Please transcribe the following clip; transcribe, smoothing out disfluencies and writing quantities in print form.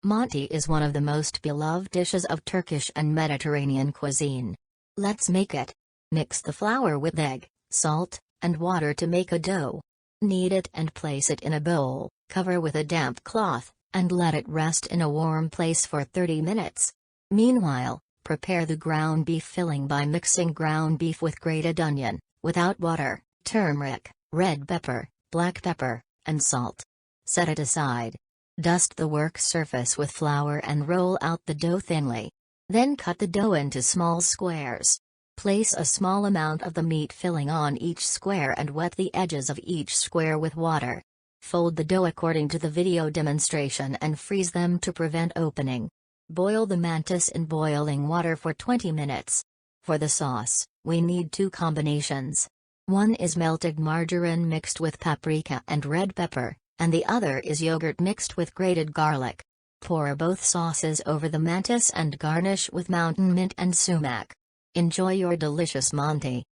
Manti is one of the most beloved dishes of Turkish and Mediterranean cuisine. Let's make it. Mix the flour with egg, salt, and water to make a dough. Knead it and place it in a bowl, cover with a damp cloth, and let it rest in a warm place for 30 minutes. Meanwhile, prepare the ground beef filling by mixing ground beef with grated onion, without water, turmeric, red pepper, black pepper, and salt. Set it aside. Dust the work surface with flour and roll out the dough thinly. Then cut the dough into small squares. Place a small amount of the meat filling on each square and wet the edges of each square with water. Fold the dough according to the video demonstration and freeze them to prevent opening. Boil the mantis in boiling water for 20 minutes. For the sauce, we need two combinations. One is melted margarine mixed with paprika and red pepper, and the other is yogurt mixed with grated garlic. Pour both sauces over the mantis and garnish with mountain mint and sumac. Enjoy your delicious Manti.